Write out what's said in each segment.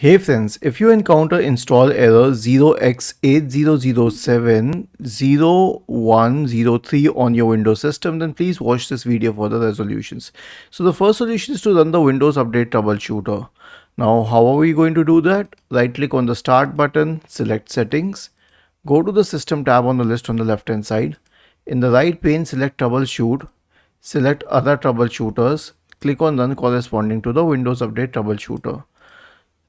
Hey friends, if you encounter install error 0x80070103 on your Windows system, then please watch this video for the resolutions. So the first solution is to run the Windows Update Troubleshooter. Now, how are we going to do that? Right click on the Start button, select Settings, go to the System tab on the list on the left hand side. In the right pane, select Troubleshoot, select Other Troubleshooters, click on Run corresponding to the Windows Update Troubleshooter.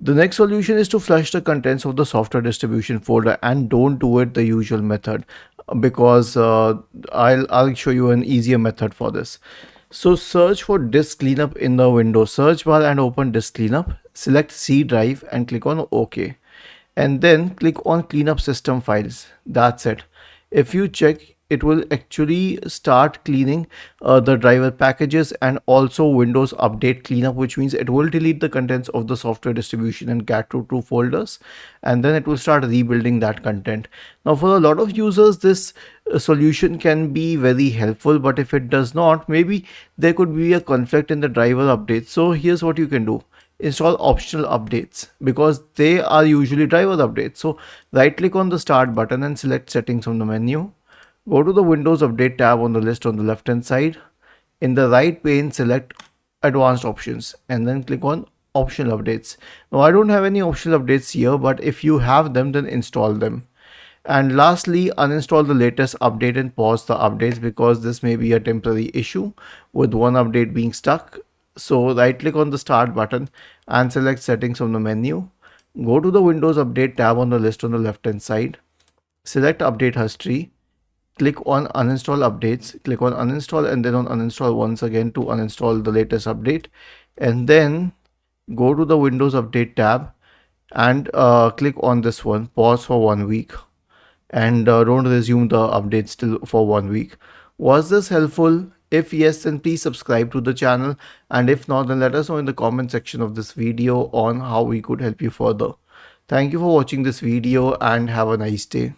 The next solution is to flush the contents of the software distribution folder, and don't do it the usual method because I'll show you an easier method for this. So search for disk cleanup in the Windows search bar and open disk cleanup. Select C drive and click on OK. And then click on cleanup system files. That's it. If you check, it will actually start cleaning the driver packages and also Windows Update Cleanup, which means it will delete the contents of the software distribution and cat to folders, and then it will start rebuilding that content. Now, for a lot of users, this solution can be very helpful, but if it does not, maybe there could be a conflict in the driver updates. So here's what you can do. Install optional updates because they are usually driver updates. So right click on the Start button and select Settings from the menu. Go to the Windows Update tab on the list on the left hand side. In the right pane, select Advanced Options and then click on Optional Updates. Now I don't have any optional updates here, but if you have them, then install them. And lastly, uninstall the latest update and pause the updates because this may be a temporary issue with one update being stuck. So right click on the Start button and select Settings from the menu. Go to the Windows Update tab on the list on the left hand side. Select Update History. Click on Uninstall Updates. Click on Uninstall and then on Uninstall once again to uninstall the latest update. And then go to the Windows Update tab and click on this one. Pause for 1 week. And don't resume the updates still for 1 week. Was this helpful? If yes, then please subscribe to the channel, and if not, then let us know in the comment section of this video on how we could help you further. Thank you for watching this video and have a nice day.